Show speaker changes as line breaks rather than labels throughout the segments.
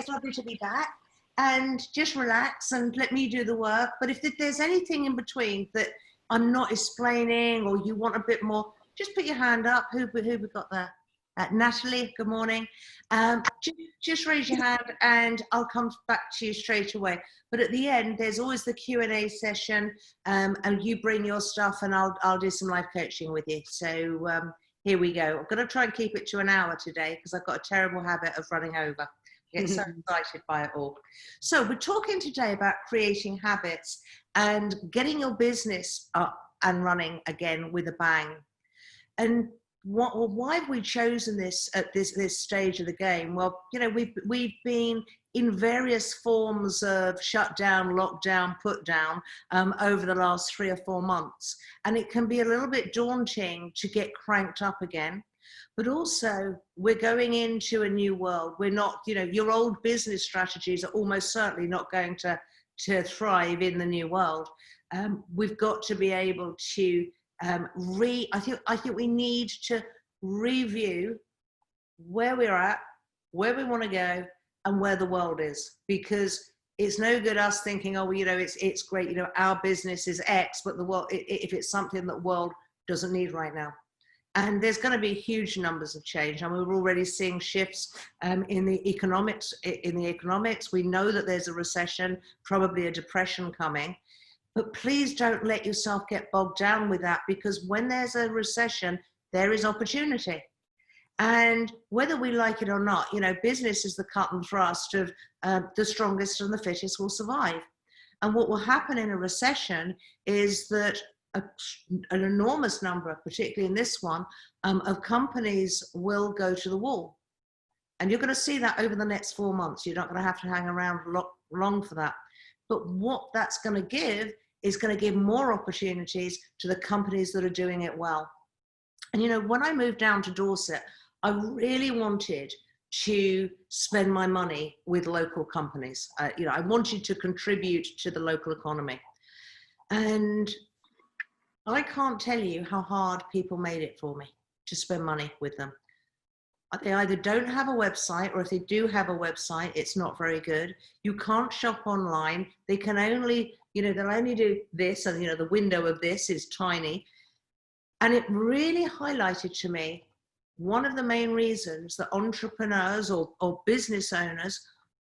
it's lovely to be back, and just relax and let me do the work. But if there's anything in between that I'm not explaining, or you want a bit more, just put your hand up. Who we got there? Natalie, good morning. Just raise your hand and I'll come back to you straight away. But at the end, there's always the Q&A session, and you bring your stuff and I'll do some live coaching with you. So here we go. I'm going to try and keep it to an hour today because I've got a terrible habit of running over. I get so excited by it all. So we're talking today about creating habits and getting your business up and running again with a bang. And why have we chosen this at this stage of the game? Well, you know, we've been in various forms of shutdown, lockdown, put down over the last 3 or 4 months, and it can be a little bit daunting to get cranked up again. But also, we're going into a new world. We're not, you know, your old business strategies are almost certainly not going to thrive in the new world. We've got to be able to I think we need to review where we're at, where we want to go, and where the world is, because it's no good us thinking, oh, well, you know, it's great, you know, our business is X, but the world, if it's something that the world doesn't need right now. And there's going to be huge numbers of change. I mean, we're already seeing shifts in the economics. We know that there's a recession, probably a depression coming. But please don't let yourself get bogged down with that, because when there's a recession, there is opportunity. And whether we like it or not, you know, business is the cut and thrust of the strongest and the fittest will survive. And what will happen in a recession is that an enormous number, particularly in this one, of companies will go to the wall. And you're going to see that over the next 4 months. You're not going to have to hang around long for that. But what that's going to give is going to give more opportunities to the companies that are doing it well. And, you know, when I moved down to Dorset, I really wanted to spend my money with local companies. You know, I wanted to contribute to the local economy. And I can't tell you how hard people made it for me to spend money with them. They either don't have a website, or if they do have a website, it's not very good. You can't shop online. They can only, you know, they'll only do this, and, you know, the window of this is tiny. And it really highlighted to me one of the main reasons that entrepreneurs or business owners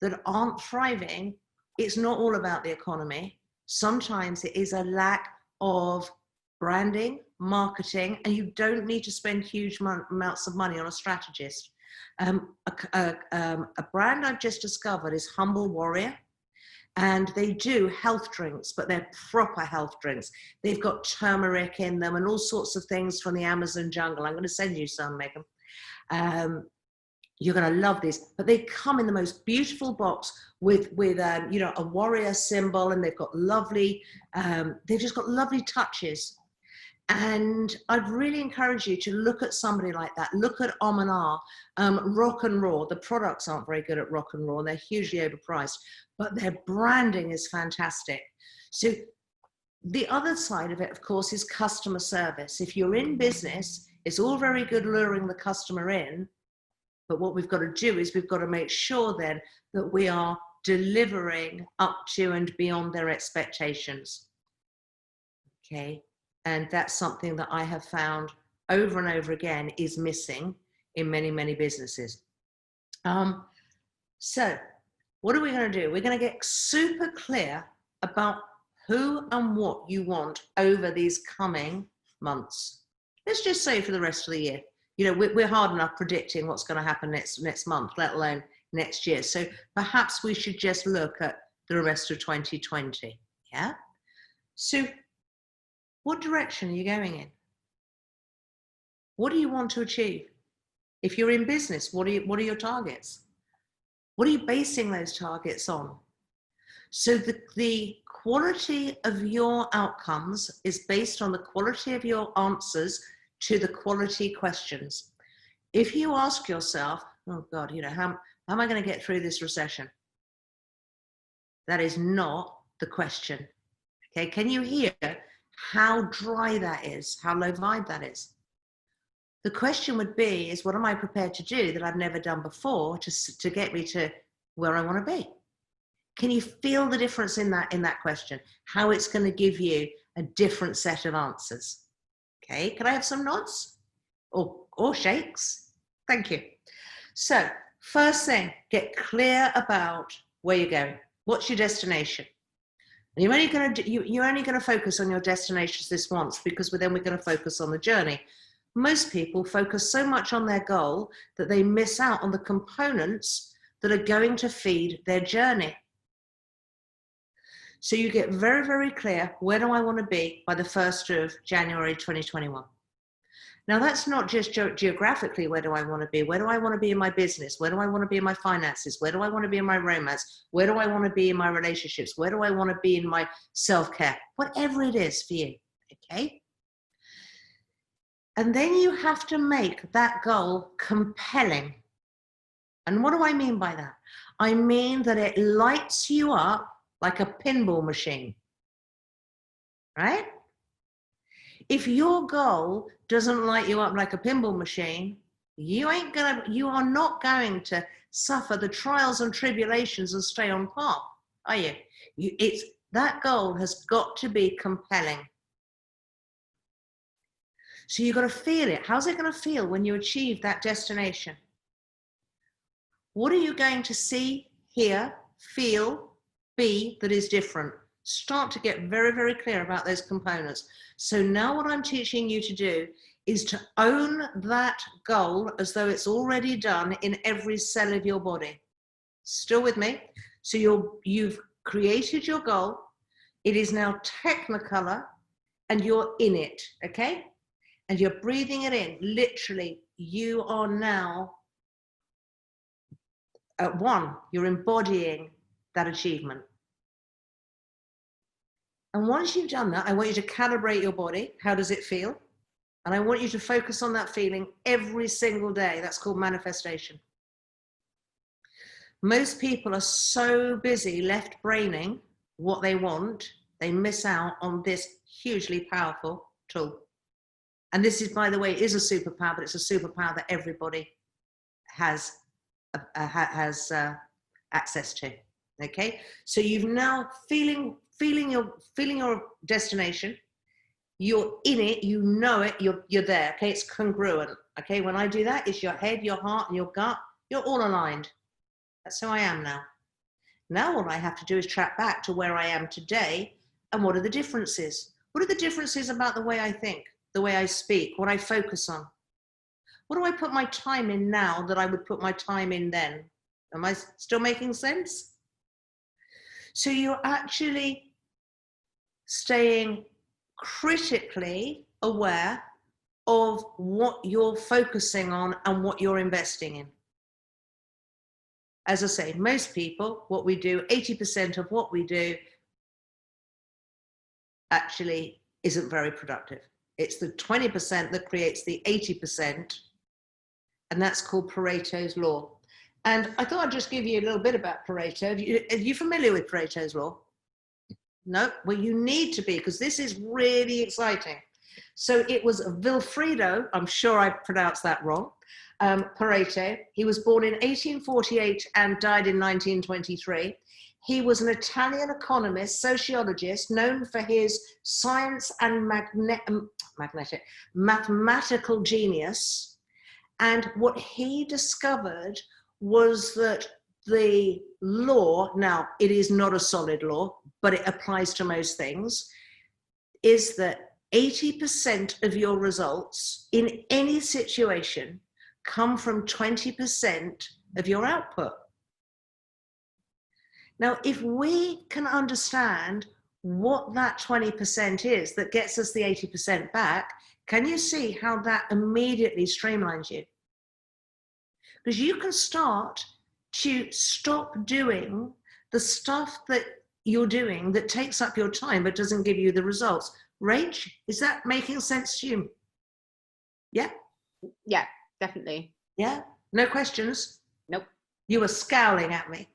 that aren't thriving, it's not all about the economy. Sometimes it is a lack of branding, marketing, and you don't need to spend huge amounts of money on a strategist. A brand I've just discovered is Humble Warrior, and they do health drinks, but they're proper health drinks. They've got turmeric in them and all sorts of things from the Amazon jungle. I'm going to send you some, Megan. You're going to love these, but they come in the most beautiful box with you know, a warrior symbol, and they've got lovely, they've just got lovely touches. And I'd really encourage you to look at somebody like that. Look at Om&R, Rock and Raw. The products aren't very good at Rock and Raw, and they're hugely overpriced, but their branding is fantastic. So the other side of it, of course, is customer service. If you're in business, it's all very good luring the customer in, but what we've got to do is we've got to make sure then that we are delivering up to and beyond their expectations. Okay. And that's something that I have found over and over again is missing in many, many businesses. So what are we going to do? We're going to get super clear about who and what you want over these coming months. Let's just say for the rest of the year. You know, we're hard enough predicting what's going to happen next month, let alone next year. So perhaps we should just look at the rest of 2020. Yeah. So what direction are you going in? What do you want to achieve? If you're in business, what are your targets? What are you basing those targets on? So the quality of your outcomes is based on the quality of your answers to the quality questions. If you ask yourself, oh God, you know, how am I going to get through this recession? That is not the question. Okay, can you hear how dry that is, how low vibe that is? The question would be, is what am I prepared to do that I've never done before to get me to where I want to be. Can you feel the difference in that question? How it's going to give you a different set of answers. Okay, can I have some nods or shakes? Thank you. So first thing, get clear about where you're going. What's your destination? And you're only going to focus on your destinations this once, because then we're going to focus on the journey. Most people focus so much on their goal that they miss out on the components that are going to feed their journey. So you get very, very clear, where do I want to be by the 1st of January 2021? Now, that's not just geographically, where do I want to be? Where do I want to be in my business? Where do I want to be in my finances? Where do I want to be in my romance? Where do I want to be in my relationships? Where do I want to be in my self-care? Whatever it is for you, okay? And then you have to make that goal compelling. And what do I mean by that? I mean that it lights you up like a pinball machine, right? If your goal doesn't light you up like a pinball machine, you are not going to suffer the trials and tribulations and stay on par, are you? That goal has got to be compelling. So you've got to feel it. How's it going to feel when you achieve that destination? What are you going to see, hear, feel, be that is different? Start to get very, very clear about those components. So now what I'm teaching you to do is to own that goal as though it's already done in every cell of your body. Still with me? So you've created your goal. It is now technicolor and you're in it, okay? And you're breathing it in. Literally, you are now at one. You're embodying that achievement. And once you've done that, I want you to calibrate your body. How does it feel? And I want you to focus on that feeling every single day. That's called manifestation. Most people are so busy left braining what they want, they miss out on this hugely powerful tool. And this is, by the way, is a superpower, but it's a superpower that everybody has access to. Okay, so you've now feeling your destination. You're in it, you know it, you're there. Okay, it's congruent. Okay, when I do that, it's your head, your heart, and your gut. You're all aligned. That's who I am now. Now what I have to do is track back to where I am today, and what are the differences? What are the differences about the way I think, the way I speak, what I focus on? What do I put my time in now that I would put my time in then? Am I still making sense? So you're actually staying critically aware of what you're focusing on and what you're investing in. As I say, most people, what we do, 80% of what we do actually isn't very productive. It's the 20% that creates the 80%, and that's called Pareto's Law. And I thought I'd just give you a little bit about Pareto. Are you familiar with Pareto's Law? No? Well, you need to be, because this is really exciting. So it was Vilfredo, I'm sure I pronounced that wrong, Pareto. He was born in 1848 and died in 1923. He was an Italian economist, sociologist, known for his science and mathematical genius. And what he discovered was that the law, now it is not a solid law, but it applies to most things, is that 80% of your results in any situation come from 20% of your output. Now, if we can understand what that 20% is that gets us the 80% back, can you see how that immediately streamlines you? Because you can start to stop doing the stuff that you're doing that takes up your time but doesn't give you the results. Rach, is that making sense to you? Yeah?
Yeah, definitely.
Yeah? No questions?
Nope.
You were scowling at me.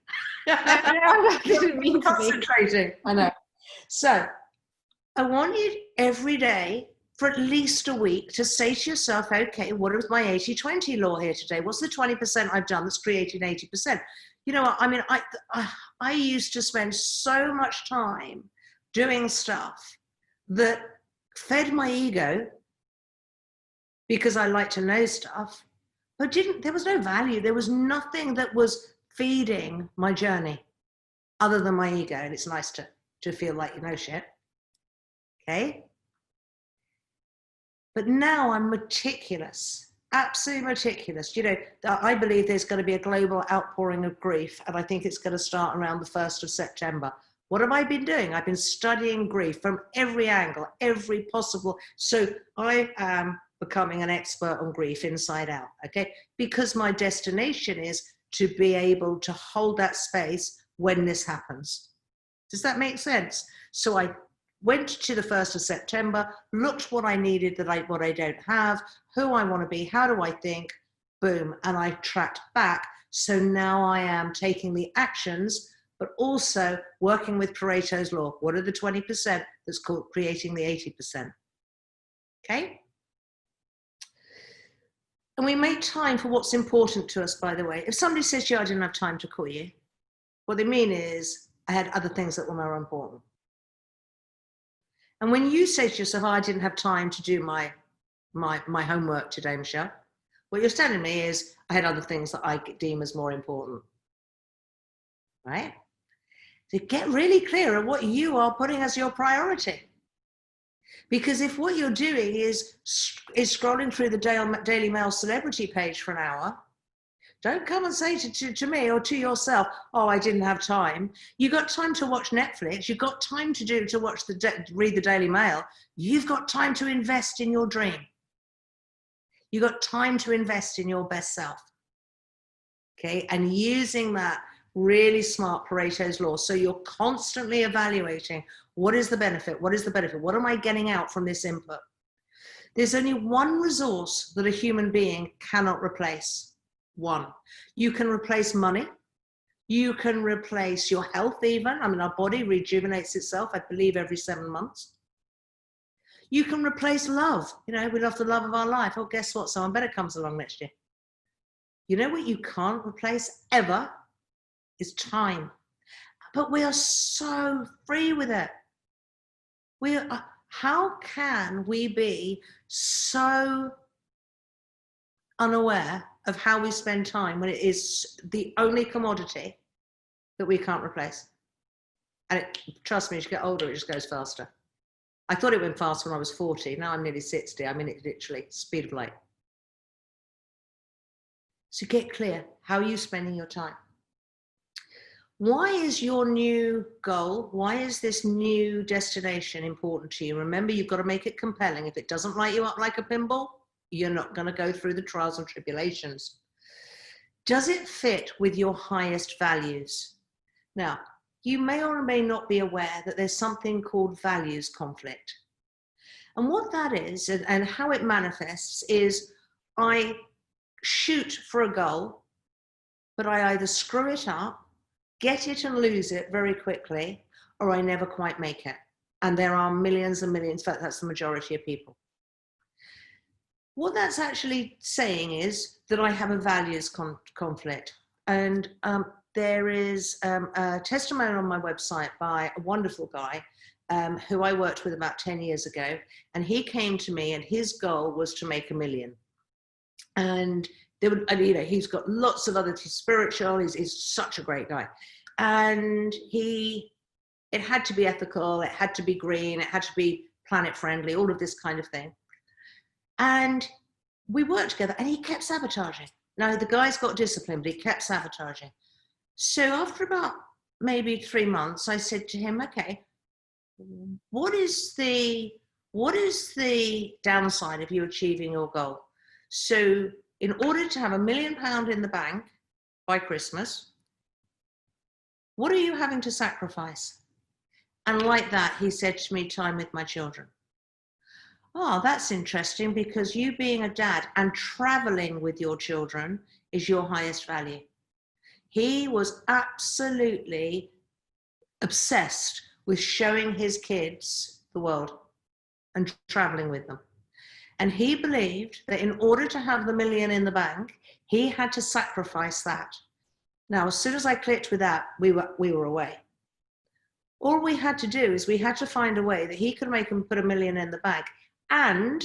I didn't mean to be.
Concentrating. I know. So I want you every day for at least a week to say to yourself, okay, what is my 80-20 law here today? What's the 20% I've done that's created 80%? You know what? I mean, I used to spend so much time doing stuff that fed my ego because I like to know stuff, but there was no value. There was nothing that was feeding my journey other than my ego. And it's nice to feel like you know shit. Okay. But now I'm meticulous, absolutely meticulous. You know, I believe there's going to be a global outpouring of grief, and I think it's going to start around the 1st of September. What have I been doing? I've been studying grief from every angle, every possible. So I am becoming an expert on grief inside out, okay? Because my destination is to be able to hold that space when this happens. Does that make sense? So I went to the 1st of September, looked what I needed, what I don't have, who I want to be, how do I think, boom, and I tracked back. So now I am taking the actions, but also working with Pareto's law. What are the 20% that's called creating the 80%? Okay? And we make time for what's important to us, by the way. If somebody says, yeah, I didn't have time to call you, what they mean is, I had other things that were more important. And when you say to yourself, oh, I didn't have time to do my homework today, Michelle, what you're telling me is, I had other things that I deem as more important, right? So get really clear on what you are putting as your priority. Because if what you're doing is scrolling through the Daily Mail celebrity page for an hour, don't come and say to me or to yourself, oh, I didn't have time. You got time to watch Netflix. You've got time to watch read the Daily Mail. You've got time to invest in your dream. You've got time to invest in your best self. Okay, and using that really smart Pareto's law. So you're constantly evaluating, what is the benefit? What is the benefit? What am I getting out from this input? There's only one resource that a human being cannot replace. One. You can replace money. You can replace your health even. I mean, our body rejuvenates itself, I believe, every 7 months. You can replace love. You know, we love the love of our life. Oh, guess what? Someone better comes along next year. You know what you can't replace ever is time. But we are so free with it. How can we be so unaware of how we spend time when it is the only commodity that we can't replace? And trust me, as you get older, it just goes faster. I thought it went fast when I was 40. Now I'm nearly 60. I mean, it literally, speed of light. So get clear. How are you spending your time? Why is your new goal, why is this new destination important to you? Remember, you've got to make it compelling. If it doesn't light you up like a pinball, you're not going to go through the trials and tribulations. Does it fit with your highest values? Now, you may or may not be aware that there's something called values conflict. And what that is and how it manifests is I shoot for a goal, but I either screw it up, get it and lose it very quickly, or I never quite make it. And there are millions and millions, in fact, that's the majority of people. What that's actually saying is that I have a values conflict. And there is a testimonial on my website by a wonderful guy who I worked with about 10 years ago. And he came to me and his goal was to make $1 million. And he's got lots of other spiritual, he's such a great guy. And it had to be ethical, it had to be green, it had to be planet friendly, all of this kind of thing. And we worked together and he kept sabotaging. Now the guy's got discipline, but he kept sabotaging. So after about maybe 3 months, I said to him, okay, what is the downside of you achieving your goal? So in order to have £1 million in the bank by Christmas, what are you having to sacrifice? And like that, he said to me, time with my children. Oh, that's interesting, because you being a dad and traveling with your children is your highest value. He was absolutely obsessed with showing his kids the world and traveling with them. And he believed that in order to have the $1 million in the bank, he had to sacrifice that. Now, as soon as I clicked with that, we were away. All we had to do is we had to find a way that he could make and put $1 million in the bank and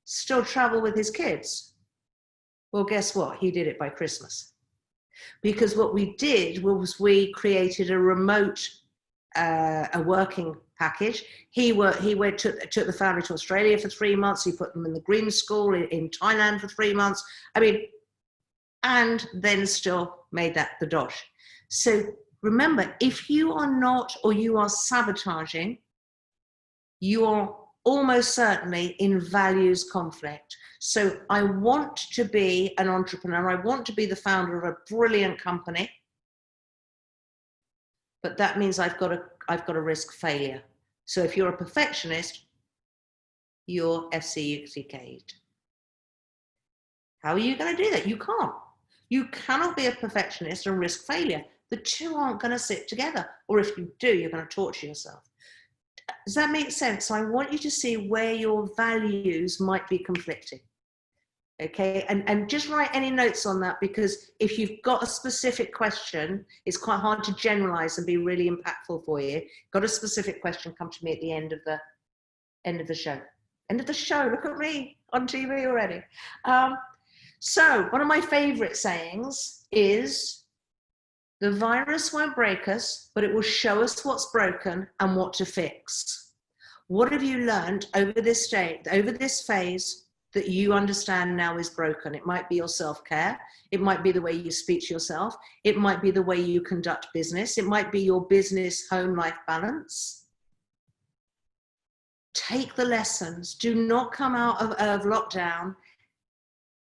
still travel with his kids. Well, guess what? He did it by Christmas. Because what we did was we created a remote, a working package. He took the family to Australia for 3 months. He put them in the green school in Thailand for 3 months. I mean, and then still made that the dosh. So remember, if you are not, or you are sabotaging, you are almost certainly in values conflict. So I want to be an entrepreneur. I want to be the founder of a brilliant company, but that means I've got to risk failure. So if you're a perfectionist, you're FCUCK'd. How are you going to do that? You can't. You cannot be a perfectionist and risk failure. The two aren't going to sit together. Or if you do, you're going to torture yourself. Does that make sense? So I want you to see where your values might be conflicting. Okay, and just write any notes on that, because if you've got a specific question, it's quite hard to generalize and be really impactful for you. Got a specific question, come to me at the end of the show. End of the show, look at me on TV already. So one of my favorite sayings is, the virus won't break us, but it will show us what's broken and what to fix. What have you learned over this phase that you understand now is broken? It might be your self-care. It might be the way you speak to yourself. It might be the way you conduct business. It might be your business home life balance. Take the lessons. Do not come out of lockdown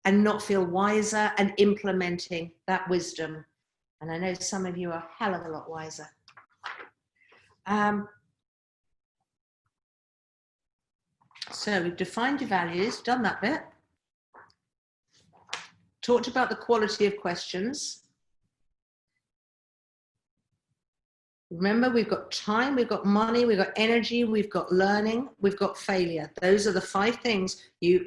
and not feel wiser and implementing that wisdom. And I know some of you are a hell of a lot wiser. So we've defined your values, done that bit. Talked about the quality of questions. Remember, we've got time, we've got money, we've got energy, we've got learning, we've got failure. Those are the 5 things,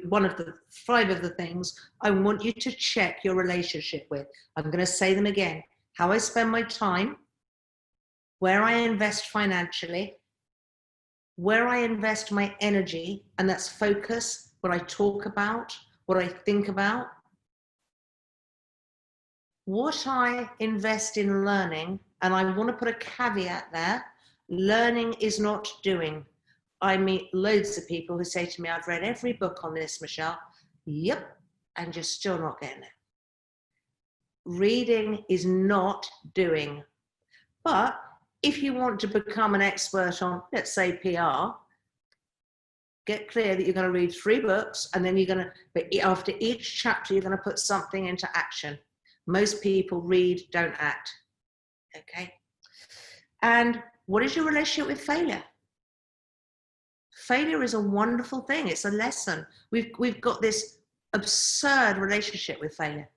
one of the 5 of the things I want you to check your relationship with. I'm going to say them again. How I spend my time, where I invest financially, where I invest my energy, and that's focus, what I talk about, what I think about, what I invest in learning. And I want to put a caveat there. Learning is not doing. I meet loads of people who say to me, I've read every book on this, Michelle. Yep, and you're still not getting it. Reading is not doing. But if you want to become an expert on, let's say, PR, get clear that you're going to read 3 books, and then you're going to, but after each chapter, you're going to put something into action. Most people read, don't act. Okay. And what is your relationship with failure? Failure is a wonderful thing. It's a lesson. We've got this absurd relationship with failure.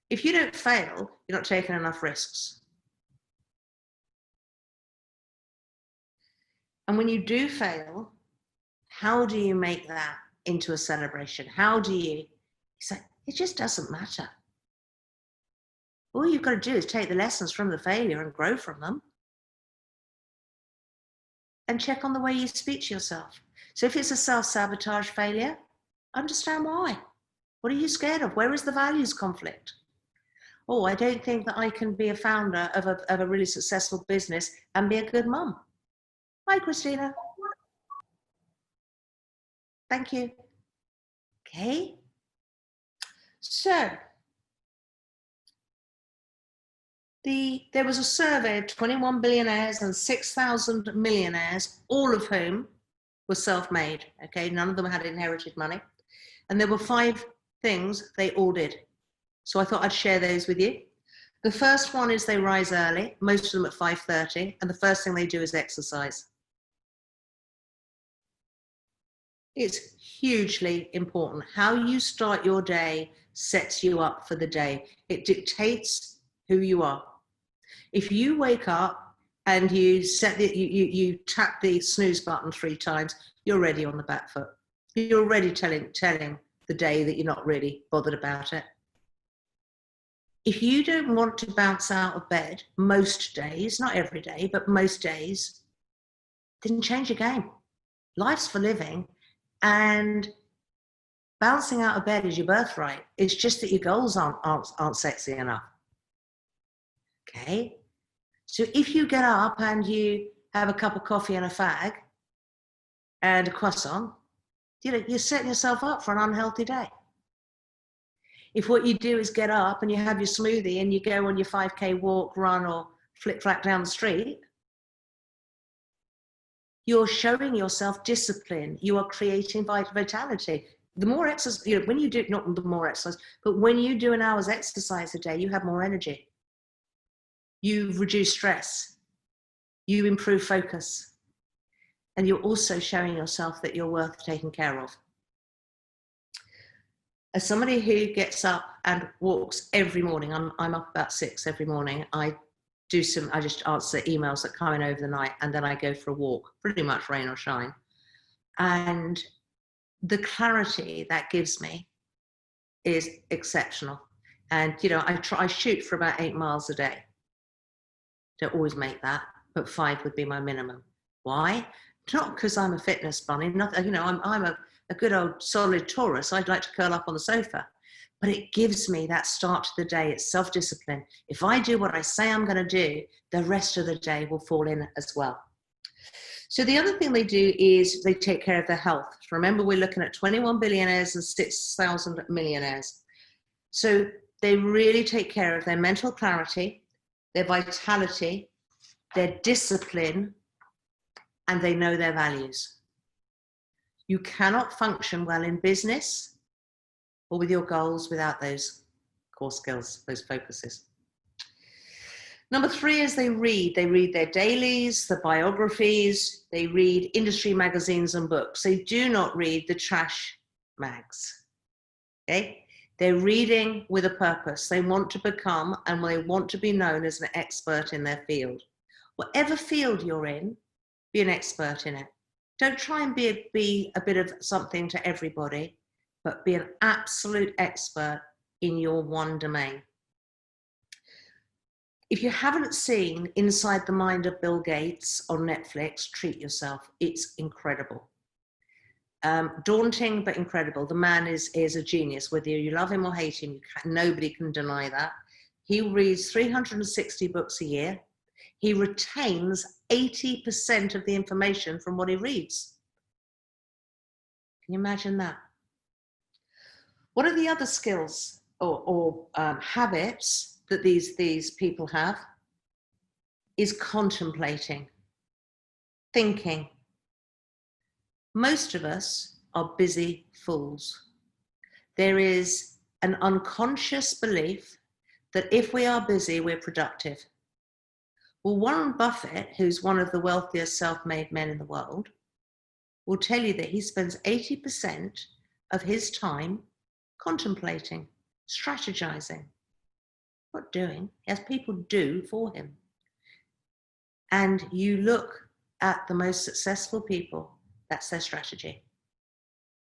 If you don't fail, you're not taking enough risks. And when you do fail, how do you make that into a celebration? How do you say, it just doesn't matter. All you've got to do is take the lessons from the failure and grow from them. And check on the way you speak to yourself. So if it's a self-sabotage failure, understand why. What are you scared of? Where is the values conflict? Oh, I don't think that I can be a founder of a really successful business and be a good mum. Hi, Christina. Thank you. Okay. So, there was a survey of 21 billionaires and 6,000 millionaires, all of whom were self-made. Okay, none of them had inherited money. And there were 5 things they all did. So I thought I'd share those with you. The first one is they rise early, most of them at 5:30, and the first thing they do is exercise. It's hugely important. How you start your day sets you up for the day. It dictates who you are. If you wake up and you tap the snooze button 3 times, you're already on the back foot. You're already telling the day that you're not really bothered about it. If you don't want to bounce out of bed most days, not every day, but most days, then change your game. Life's for living, and bouncing out of bed is your birthright. It's just that your goals aren't sexy enough. Okay? So if you get up and you have a cup of coffee and a fag and a croissant, you're setting yourself up for an unhealthy day. If what you do is get up and you have your smoothie and you go on your 5K walk, run, or flick-flack down the street, you're showing yourself discipline. You are creating vitality. The more exercise, when you do, not the more exercise, but when you do an hour's exercise a day, you have more energy. You reduce stress. You improve focus. And you're also showing yourself that you're worth taking care of. As somebody who gets up and walks every morning, I'm up about 6 every morning. I just answer emails that come in over the night, and then I go for a walk, pretty much rain or shine. And the clarity that gives me is exceptional. And, I shoot for about 8 miles a day. Don't always make that, but 5 would be my minimum. Why? Not because I'm a fitness bunny. I'm a good old solid Taurus. I'd like to curl up on the sofa. But it gives me that start to the day. It's self-discipline. If I do what I say I'm going to do, the rest of the day will fall in as well. So the other thing they do is they take care of their health. Remember, we're looking at 21 billionaires and 6,000 millionaires. So they really take care of their mental clarity, their vitality, their discipline, and they know their values. You cannot function well in business or with your goals without those core skills, those focuses. Number 3 is they read. They read their dailies, the biographies, they read industry magazines and books. They do not read the trash mags, okay? They're reading with a purpose. They want to become, and they want to be known as an expert in their field. Whatever field you're in, be an expert in it. Don't try and be a bit of something to everybody, but be an absolute expert in your one domain. If you haven't seen Inside the Mind of Bill Gates on Netflix, treat yourself. It's incredible. Daunting, but incredible. The man is a genius. Whether you love him or hate him, nobody can deny that. He reads 360 books a year. He retains 80% of the information from what he reads. Can you imagine that? What are the other skills or habits that these people have? Is contemplating, thinking. Most of us are busy fools. There is an unconscious belief that if we are busy, we're productive. Well, Warren Buffett, who's one of the wealthiest self-made men in the world, will tell you that he spends 80% of his time contemplating, strategizing, not doing. He has people do for him. And you look at the most successful people, that's their strategy.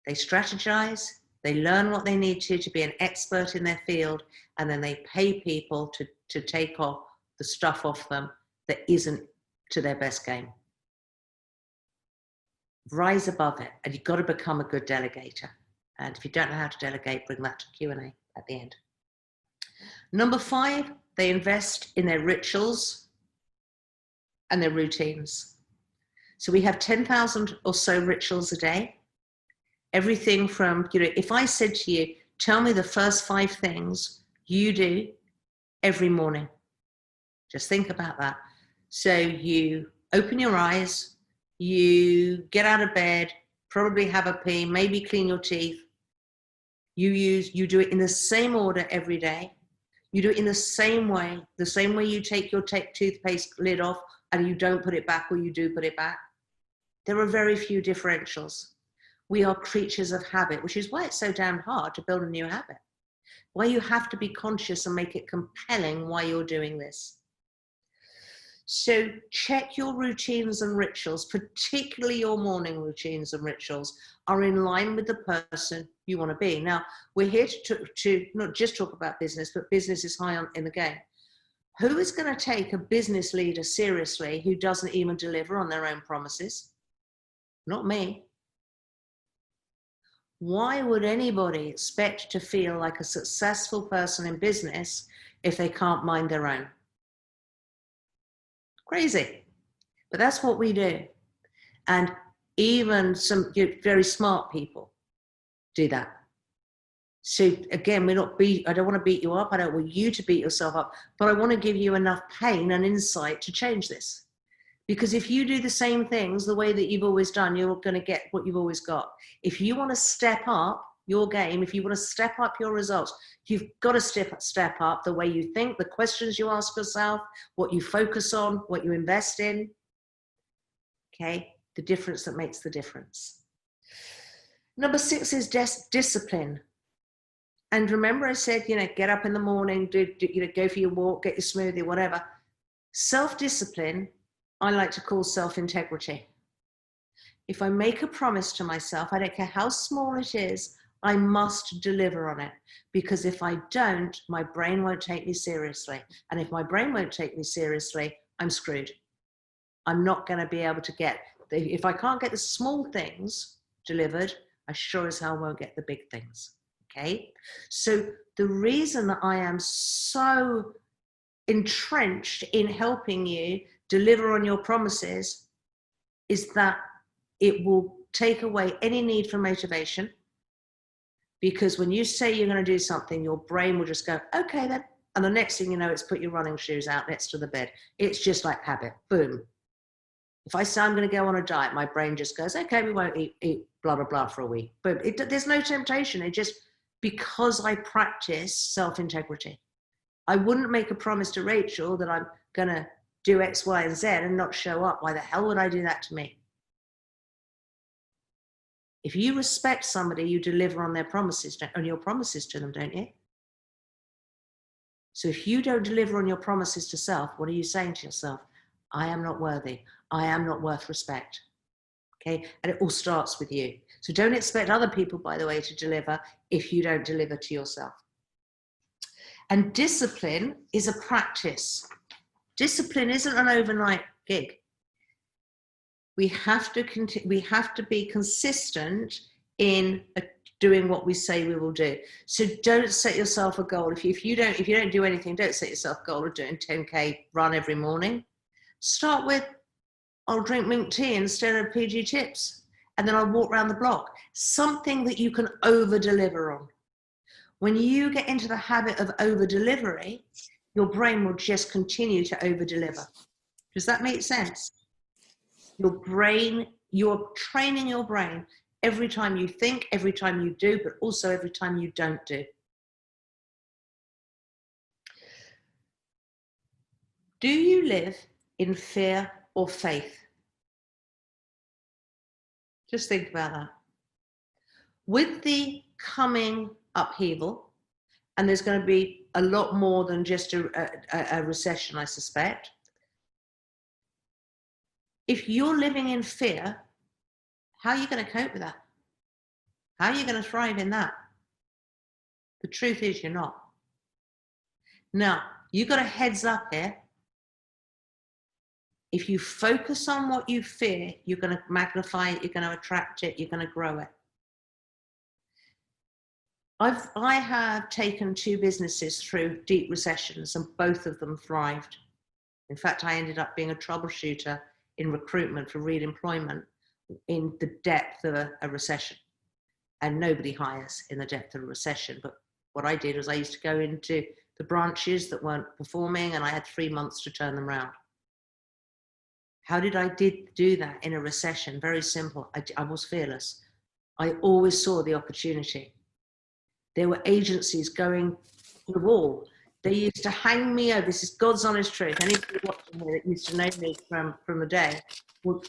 They strategize, they learn what they need to be an expert in their field, and then they pay people to take off the stuff off them that isn't to their best game. Rise above it, and you've got to become a good delegator. And if you don't know how to delegate, bring that to Q&A at the end. Number 5, they invest in their rituals and their routines. So we have 10,000 or so rituals a day. Everything from, if I said to you, tell me the first 5 things you do every morning. Just think about that. So you open your eyes, you get out of bed, probably have a pee, maybe clean your teeth. You do it in the same order every day. You do it in the same way you take your toothpaste lid off and you don't put it back, or you do put it back. There are very few differentials. We are creatures of habit, which is why it's so damn hard to build a new habit. Why you have to be conscious and make it compelling why you're doing this. So check your routines and rituals, particularly your morning routines and rituals, are in line with the person you want to be. Now, we're here to not just talk about business, but business is high in the game. Who is going to take a business leader seriously who doesn't even deliver on their own promises? Not me. Why would anybody expect to feel like a successful person in business if they can't mind their own? Crazy. But that's what we do. And even some very smart people do that. So again, I don't want to beat you up. I don't want you to beat yourself up, but I want to give you enough pain and insight to change this. Because if you do the same things the way that you've always done, you're going to get what you've always got. If you want to step up your game, if you want to step up your results, you've got to step up the way you think, the questions you ask yourself, what you focus on, what you invest in. Okay, the difference that makes the difference. Number 6 is discipline. And remember I said, get up in the morning, go for your walk, get your smoothie, whatever. Self-discipline, I like to call self-integrity. If I make a promise to myself, I don't care how small it is, I must deliver on it. Because if I don't, my brain won't take me seriously. And if my brain won't take me seriously, I'm screwed. I'm not going to be able to if I can't get the small things delivered, I sure as hell won't get the big things. Okay? So the reason that I am so entrenched in helping you deliver on your promises is that it will take away any need for motivation. Because when you say you're going to do something, your brain will just go, okay then. And the next thing you know, it's put your running shoes out next to the bed. It's just like habit. Boom. If I say I'm going to go on a diet, my brain just goes, okay, we won't eat blah, blah, blah for a week. But there's no temptation. It just, because I practice self-integrity. I wouldn't make a promise to Rachel that I'm going to do X, Y, and Z and not show up. Why the hell would I do that to me? If you respect somebody, you deliver on their promises, on your promises to them, don't you? So if you don't deliver on your promises to self, what are you saying to yourself? I am not worthy. I am not worth respect. Okay, and it all starts with you. So don't expect other people, by the way, to deliver if you don't deliver to yourself. And discipline is a practice. Discipline isn't an overnight gig. We have to be consistent in doing what we say we will do. So don't set yourself a goal. If you don't do anything, don't set yourself a goal of doing 10K run every morning. Start with, I'll drink mint tea instead of PG chips, and then I'll walk around the block. Something that you can over-deliver on. When you get into the habit of over-delivery, your brain will just continue to over-deliver. Does that make sense? You're training your brain every time you think, every time you do, but also every time you don't do. Do you live in fear or faith? Just think about that. With the coming upheaval, and there's going to be a lot more than just a recession, I suspect. If you're living in fear, how are you going to cope with that? How are you going to thrive in that? The truth is you're not. Now, you've got a heads up here. If you focus on what you fear, you're going to magnify it, you're going to attract it, you're going to grow it. I have taken 2 businesses through deep recessions and both of them thrived. In fact, I ended up being a troubleshooter in recruitment for re-employment in the depth of a recession. And nobody hires in the depth of a recession. But what I did was I used to go into the branches that weren't performing and I had 3 months to turn them around. How did I do that in a recession? Very simple. I was fearless. I always saw the opportunity. There were agencies going to the wall. They used to hang me over. This is God's honest truth. Anybody watching me that used to know me from the day will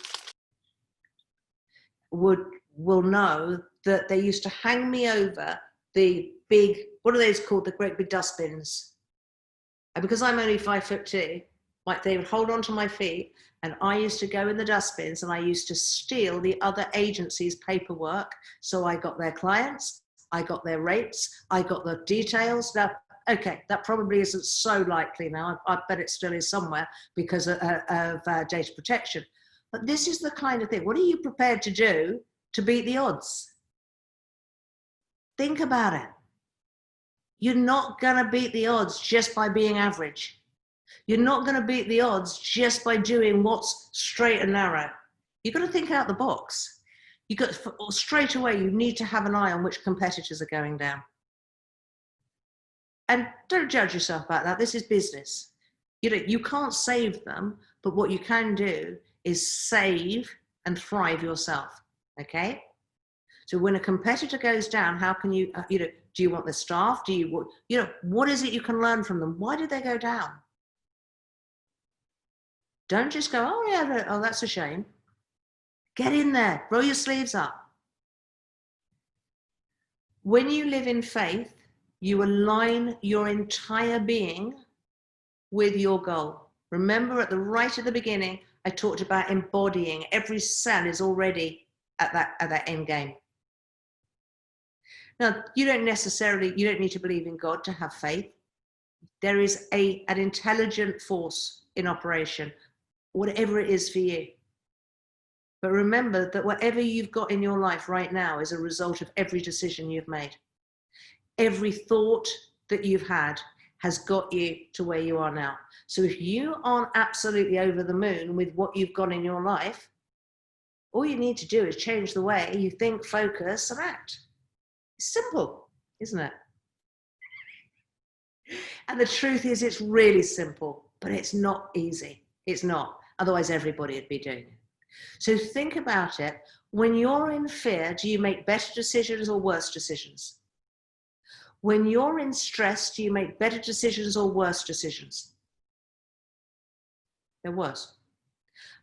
know that they used to hang me over the big, what are those called? The great big dustbins. And because I'm only 5'2", Like they would hold on to my feet, and I used to go in the dustbins and I used to steal the other agency's paperwork. So I got their clients, I got their rates, I got the details. Now, okay, that probably isn't so likely now. I bet it still is somewhere because of data protection. But this is the kind of thing. What are you prepared to do to beat the odds? Think about it. You're not going to beat the odds just by being average. You're not going to beat the odds just by doing what's straight and narrow. You've got to think out the box. You've got straight away, you need to have an eye on which competitors are going down. And don't judge yourself about that. This is business. You can't save them, but what you can do is save and thrive yourself. Okay? So when a competitor goes down, how can you, do you want the staff? Do you, what is it you can learn from them? Why did they go down? Don't just go, oh yeah, oh, that's a shame. Get in there, roll your sleeves up. When you live in faith, you align your entire being with your goal. Remember right at the beginning, I talked about embodying. Every cell is already at that end game. Now, you don't need to believe in God to have faith. There is an intelligent force in operation, whatever it is for you. But remember that whatever you've got in your life right now is a result of every decision you've made. Every thought that you've had has got you to where you are now. So if you aren't absolutely over the moon with what you've got in your life, all you need to do is change the way you think, focus, and act. It's simple, isn't it? And the truth is, it's really simple, but it's not easy. It's not. Otherwise, everybody would be doing it. So think about it. When you're in fear, do you make better decisions or worse decisions? When you're in stress, do you make better decisions or worse decisions? They're worse.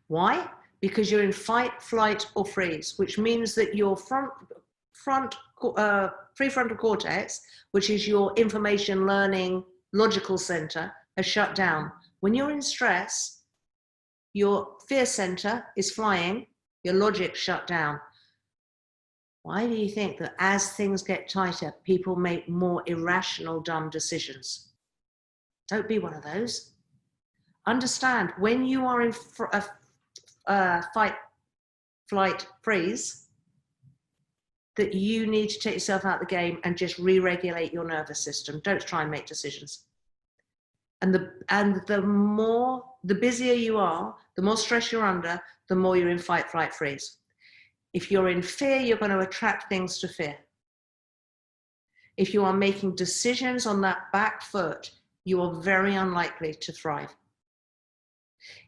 Why? Because you're in fight, flight, or freeze, which means that your prefrontal cortex, which is your information learning logical center, has shut down. When you're in stress, your fear center is flying, your logic shut down. Why do you think that as things get tighter, people make more irrational, dumb decisions? Don't be one of those. Understand, when you are in fight, flight, freeze, that you need to take yourself out of the game and just re-regulate your nervous system. Don't try and make decisions. And the busier you are, the more stress you're under, the more you're in fight, flight, freeze. If you're in fear, you're going to attract things to fear. If you are making decisions on that back foot, you are very unlikely to thrive.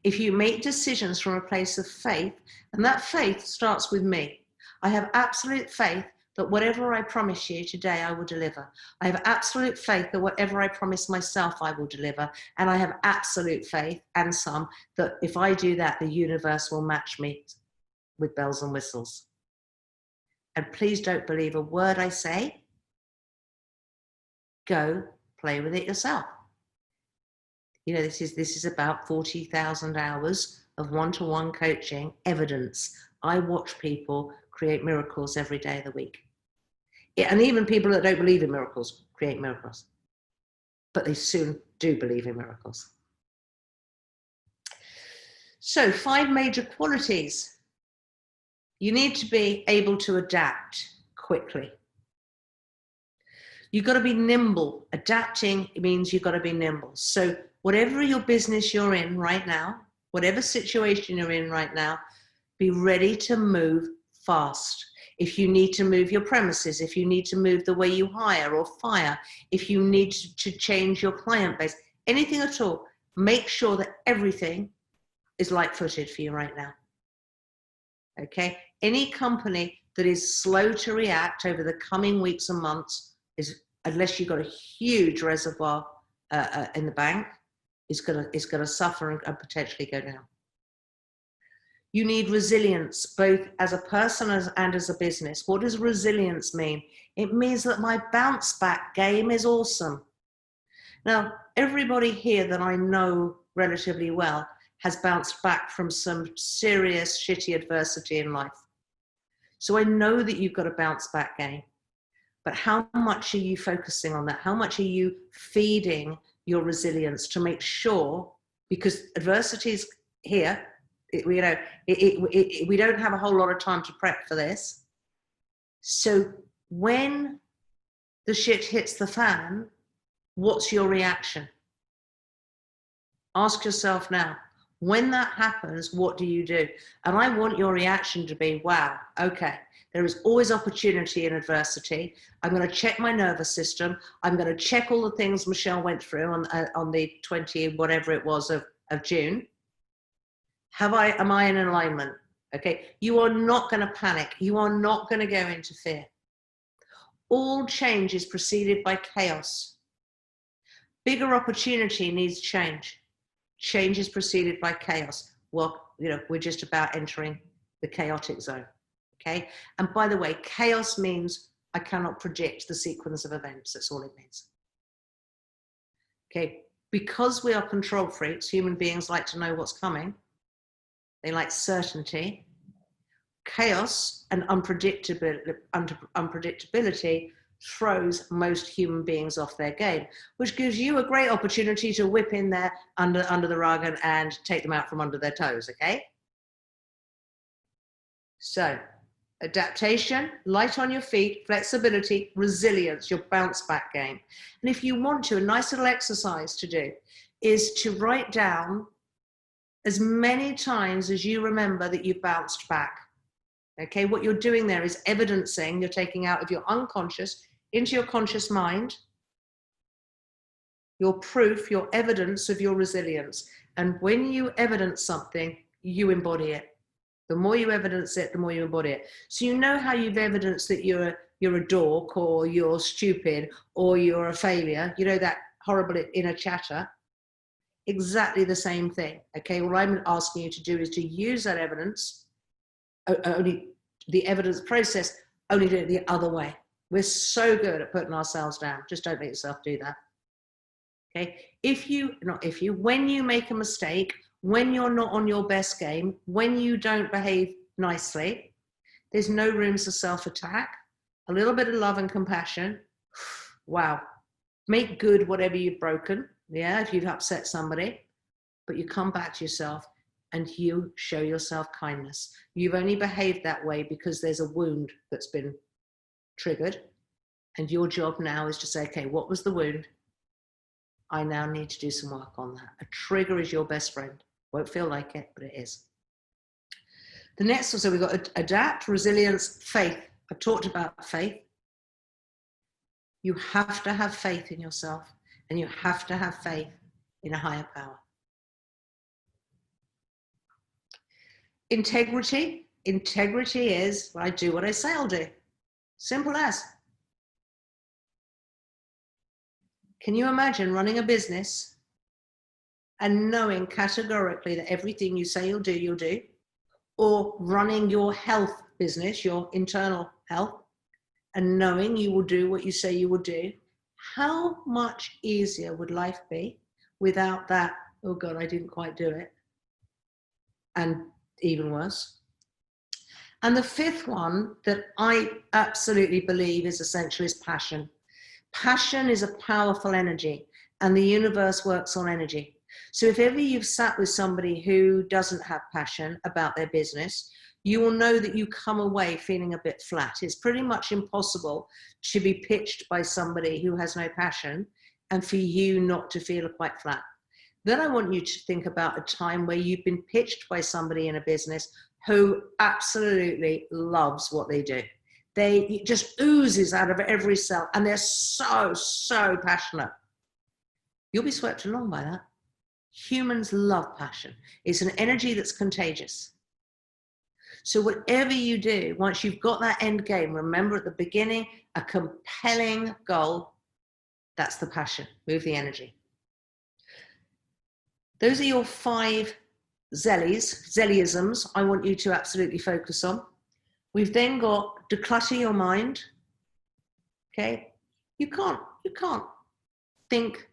If you make decisions from a place of faith, and that faith starts with me. I have absolute faith that whatever I promise you today, I will deliver. I have absolute faith that whatever I promise myself, I will deliver. And I have absolute faith, and some, that if I do that, the universe will match me with bells and whistles. And please don't believe a word I say. Go play with it yourself. This is about 40,000 hours of one-to-one coaching evidence. I watch people create miracles every day of the week. And even people that don't believe in miracles create miracles. But they soon do believe in miracles. So 5 major qualities. You need to be able to adapt quickly. You've got to be nimble. Adapting means you've got to be nimble. So whatever your business you're in right now, whatever situation you're in right now, be ready to move fast. If you need to move your premises, if you need to move the way you hire or fire, if you need to change your client base, anything at all, make sure that everything is light-footed for you right now. Okay? Any company that is slow to react over the coming weeks and months is, unless you've got a huge reservoir in the bank, is going to suffer and potentially go down. You need resilience, both as a person and as a business. What does resilience mean? It means that my bounce back game is awesome. Now, everybody here that I know relatively well has bounced back from some serious shitty adversity in life. So I know that you've got a bounce back game, but how much are you focusing on that? How much are you feeding your resilience to make sure, because adversity is here, we don't have a whole lot of time to prep for this. So when the shit hits the fan, what's your reaction? Ask yourself now, when that happens, what do you do? And I want your reaction to be, wow, okay, there is always opportunity in adversity. I'm going to check my nervous system. I'm going to check all the things Michelle went through on the 20, whatever it was of June. Am I in alignment? Okay, you are not going to panic. You are not going to go into fear. All change is preceded by chaos. Bigger opportunity needs change. Change is preceded by chaos. Well, we're just about entering the chaotic zone, okay? And by the way, chaos means I cannot predict the sequence of events. That's all it means. Okay, because we are control freaks, human beings like to know what's coming. They like certainty. Chaos and unpredictability throws most human beings off their game, which gives you a great opportunity to whip in there under the rug and take them out from under their toes, okay? So, adaptation, light on your feet, flexibility, resilience, your bounce back game. And if you want to, a nice little exercise to do is to write down as many times as you remember that you've bounced back. Okay, what you're doing there is evidencing, you're taking out of your unconscious into your conscious mind, your proof, your evidence of your resilience. And when you evidence something, you embody it. The more you evidence it, the more you embody it. So you know how you've evidenced that you're a dork, or you're stupid, or you're a failure. You know that horrible inner chatter. Exactly the same thing. Okay, what I'm asking you to do is to use that evidence, only the evidence process, only do it the other way. We're so good at putting ourselves down. Just don't let yourself do that. Okay, when you make a mistake, when you're not on your best game, when you don't behave nicely, there's no room for self-attack. A little bit of love and compassion. Wow. Make good whatever you've broken. Yeah, if you've upset somebody, but you come back to yourself and you show yourself kindness. You've only behaved that way because there's a wound that's been triggered. And your job now is to say, okay, what was the wound? I now need to do some work on that. A trigger is your best friend. Won't feel like it, but it is. The next, so we've got adapt, resilience, faith. I talked about faith. You have to have faith in yourself, and you have to have faith in a higher power. Integrity. Integrity is, I do what I say I'll do. Simple as. Can you imagine running a business and knowing categorically that everything you say you'll do? Or running your health business, your internal health, and knowing you will do what you say you will do? How much easier would life be without that, oh God, I didn't quite do it? And even worse. And the fifth one that I absolutely believe is essential is passion. Passion is a powerful energy, and the universe works on energy. So if ever you've sat with somebody who doesn't have passion about their business, you will know that you come away feeling a bit flat. It's pretty much impossible to be pitched by somebody who has no passion and for you not to feel quite flat. Then I want you to think about a time where you've been pitched by somebody in a business who absolutely loves what they do. It just oozes out of every cell, and they're so, so passionate. You'll be swept along by that. Humans love passion. It's an energy that's contagious. So whatever you do, once you've got that end game, remember at the beginning, a compelling goal, that's the passion. Move the energy. Those are your 5 Zelliisms I want you to absolutely focus on. We've then got declutter your mind. Okay, you can't think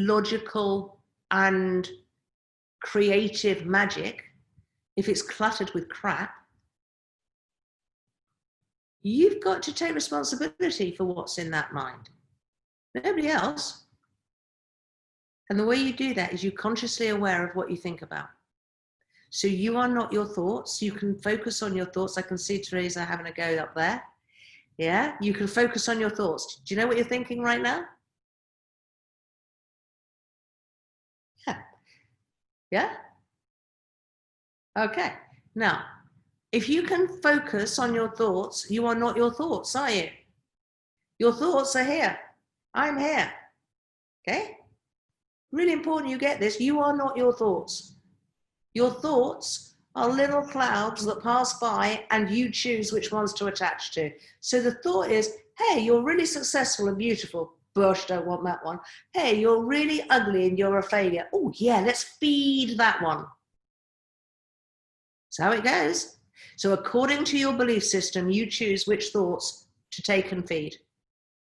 logical and creative magic, if it's cluttered with crap, you've got to take responsibility for what's in that mind. Nobody else. And the way you do that is you're consciously aware of what you think about. So you are not your thoughts. You can focus on your thoughts. I can see Teresa having a go up there. Yeah, you can focus on your thoughts. Do you know what you're thinking right now? Yeah. Yeah? Okay. Now, if you can focus on your thoughts, you are not your thoughts, are you? Your thoughts are here. I'm here. Okay? Really important you get this. You are not your thoughts. Your thoughts are little clouds that pass by and you choose which ones to attach to. So the thought is, hey, you're really successful and beautiful. Gosh, don't want that one. Hey, you're really ugly and you're a failure. Oh yeah, let's feed that one. That's how it goes. So according to your belief system, you choose which thoughts to take and feed.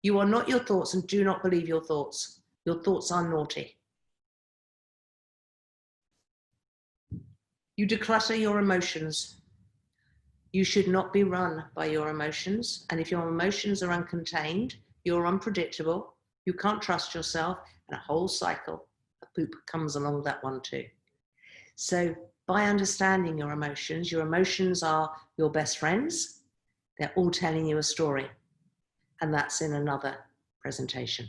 You are not your thoughts and do not believe your thoughts. Your thoughts are naughty. You declutter your emotions. You should not be run by your emotions. And if your emotions are uncontained, you're unpredictable, you can't trust yourself, and a whole cycle of poop comes along that one too. So by understanding your emotions are your best friends. They're all telling you a story. And that's in another presentation.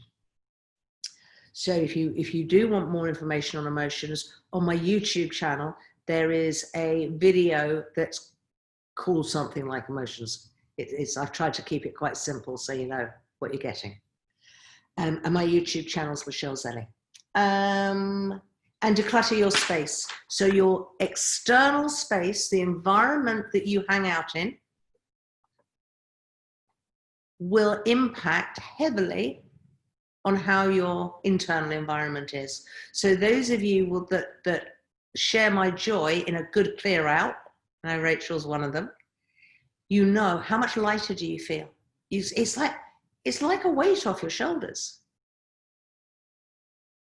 So if you do want more information on emotions, on my YouTube channel, there is a video that's called something like emotions. I've tried to keep it quite simple so you know what you're getting. And my YouTube channel is Michelle Zelli. And declutter your space. So your external space, the environment that you hang out in, will impact heavily on how your internal environment is. So those of you that share my joy in a good clear out, I know Rachel's one of them, you know how much lighter do you feel? It's like a weight off your shoulders.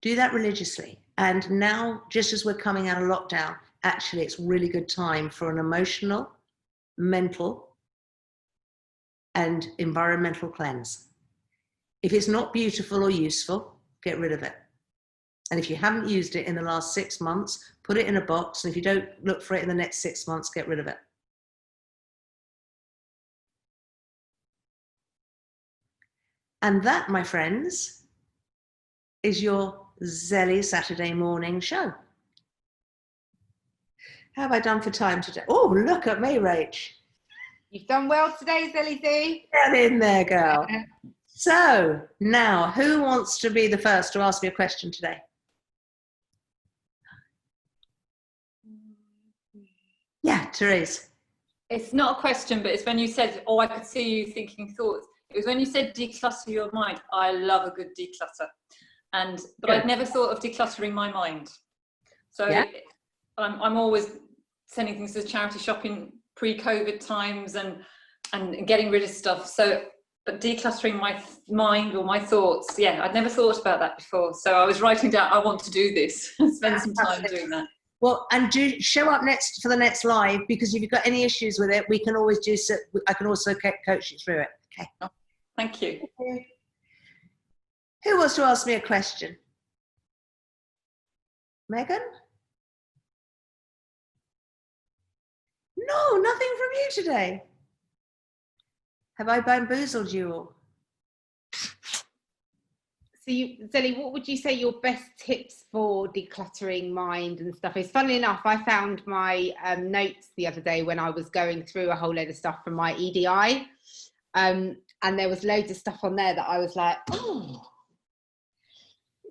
Do that religiously. And now, just as we're coming out of lockdown, actually it's really good time for an emotional, mental, and environmental cleanse. If it's not beautiful or useful, get rid of it. And if you haven't used it in the last 6 months, put it in a box. And if you don't look for it in the next 6 months, get rid of it. And that, my friends, is your Zelli Saturday morning show. How have I done for time today? Oh, look at me, Rach.
You've done well today, Zelli Z.
Get in there, girl. So now, who wants to be the first to ask me a question today? Yeah, Therese.
It's not a question, but it's when you said, oh, I could see you thinking thoughts. It was when you said declutter your mind. I love a good declutter. But I'd never thought of decluttering my mind. So yeah. I'm always sending things to the charity shop in pre-COVID times and getting rid of stuff. So, but decluttering my mind or my thoughts, yeah, I'd never thought about that before. So I was writing down, I want to do this, spend some time doing that.
Well, and do show up next for the next live, because if you've got any issues with it, we can always do so. I can also coach you through it. Okay.
Oh, thank you.
Who wants to ask me a question? Megan? No, nothing from you today. Have I bamboozled you all?
So Zelli, what would you say your best tips for decluttering mind and stuff is? Funnily enough, I found my notes the other day when I was going through a whole load of stuff from my EDI. And there was loads of stuff on there that I was like, oh,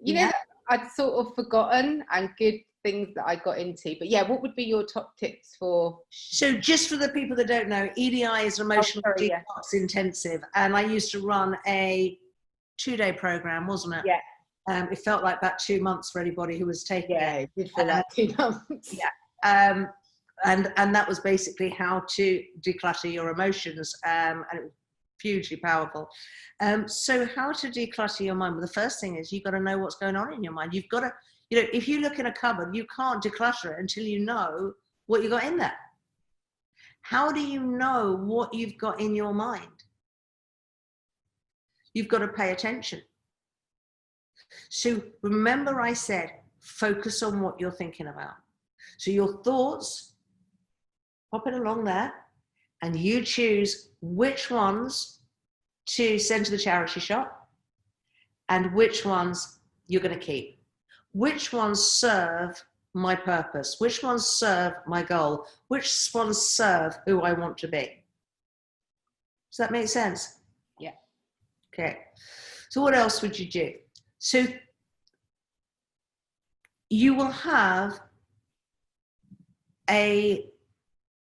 you know, I'd sort of forgotten, and good things that I got into. But yeah, what would be your top tips for?
So just for the people that don't know, EDI is emotional detox intensive. And I used to run a 2-day program, wasn't it?
Yeah.
It felt like about 2 months for anybody who was taking it.
Yeah, it did feel like 2 months.
Yeah. And that was basically how to declutter your emotions. And a hugely powerful. So how to declutter your mind? Well, the first thing is you've got to know what's going on in your mind. You've got to, if you look in a cupboard, you can't declutter it until you know what you got in there. How do you know what you've got in your mind? You've got to pay attention. So remember I said, focus on what you're thinking about. So your thoughts, pop it along there, and you choose which ones to send to the charity shop and which ones you're going to keep. Which ones serve my purpose? Which ones serve my goal? Which ones serve who I want to be? Does that make sense?
Yeah.
Okay. So what else would you do? So you will have a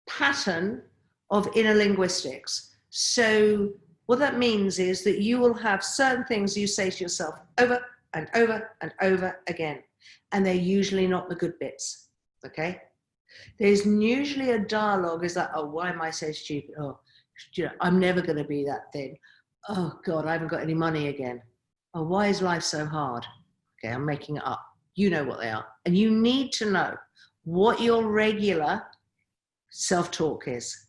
pattern of inner linguistics. So what that means is that you will have certain things you say to yourself over and over and over again, and they're usually not the good bits, okay? There's usually a dialogue is like, oh, why am I so stupid? Oh, I'm never going to be that thin. Oh, God, I haven't got any money again. Oh, why is life so hard? Okay, I'm making it up. You know what they are. And you need to know what your regular self-talk is.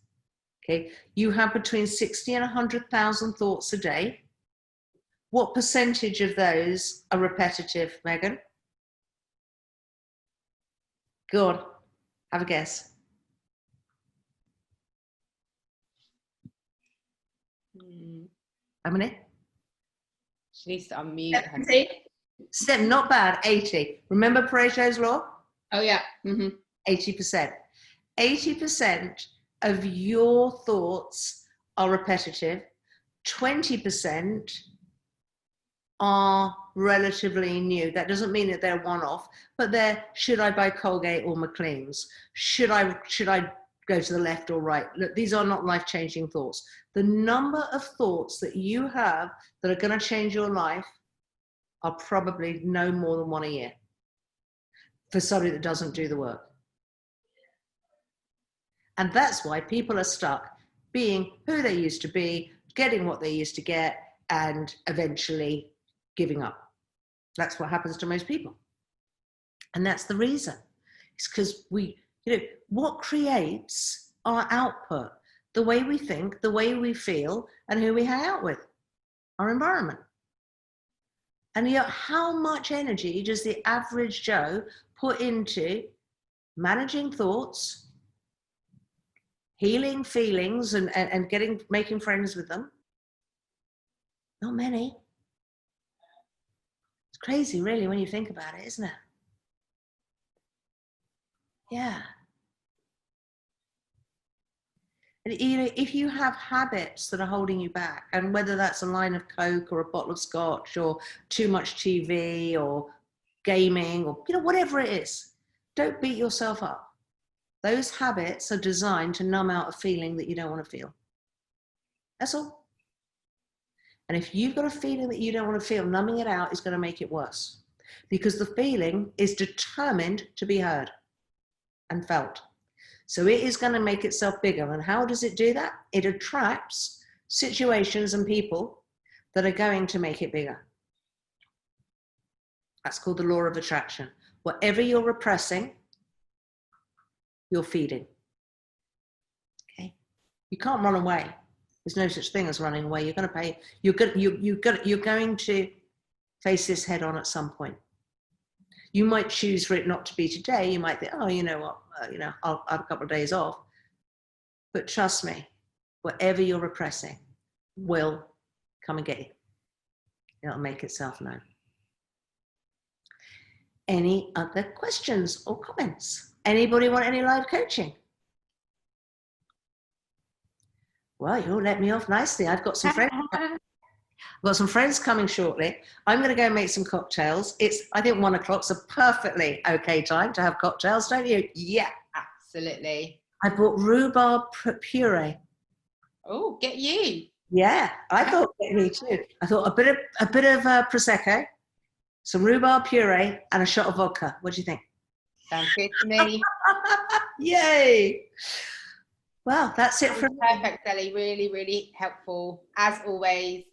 Okay, you have between 60 and 100,000 thoughts a day. What percentage of those are repetitive, Megan? Go on, have a guess. How many?
She needs to unmute her.
Step, not bad, 80. Remember Pareto's law?
Oh, yeah.
80%. 80% of your thoughts are repetitive. 20% are relatively new. That doesn't mean that they're one-off, but they're, should I buy Colgate or McLean's? Should I go to the left or right? Look, these are not life-changing thoughts. The number of thoughts that you have that are going to change your life are probably no more than one a year for somebody that doesn't do the work. And that's why people are stuck being who they used to be, getting what they used to get, and eventually giving up. That's what happens to most people. And that's the reason. It's because what creates our output? The way we think, the way we feel, and who we hang out with, our environment. And yet, how much energy does the average Joe put into managing thoughts, healing feelings, and making friends with them? Not many. It's crazy, really, when you think about it, isn't it? Yeah. And, if you have habits that are holding you back, and whether that's a line of Coke or a bottle of scotch or too much TV or gaming or whatever it is, don't beat yourself up. Those habits are designed to numb out a feeling that you don't want to feel. That's all. And if you've got a feeling that you don't want to feel, numbing it out is going to make it worse, because the feeling is determined to be heard and felt. So it is going to make itself bigger. And how does it do that? It attracts situations and people that are going to make it bigger. That's called the law of attraction. Whatever you're repressing, you're feeding. Okay? You can't run away. There's no such thing as running away. You're going to pay. You're going to face this head on at some point. You might choose for it not to be today. You might think, oh, you know what? I'll have a couple of days off. But trust me, whatever you're repressing will come and get you. It'll make itself known. Any other questions or comments? Anybody want any live coaching? Well, you'll let me off nicely. I've got some friends. I've got some friends coming shortly. I'm going to go make some cocktails. I think 1 o'clock's a perfectly okay time to have cocktails, don't you? Yeah.
Absolutely.
I bought rhubarb puree.
Oh, get you.
Yeah, I thought get me too. I thought a bit of Prosecco, some rhubarb puree, and a shot of vodka. What do you think?
Sounds good to me.
Yay. Well, that's it from me.
Perfect, Zelli. Really, really helpful as always.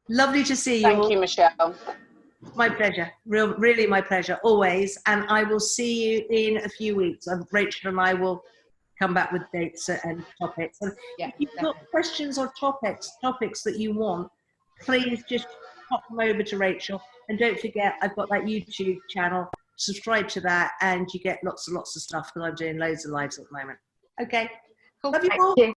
Lovely to see you.
Thank you, Michelle.
My pleasure. Really my pleasure, always. And I will see you in a few weeks. Rachel and I will come back with dates and topics. And
Yeah,
if you've got questions or topics that you want, please just pop them over to Rachel. And don't forget, I've got that YouTube channel. Subscribe to that and you get lots and lots of stuff because I'm doing loads of lives at the moment. Okay.
cool.
Love you all.
Thank you.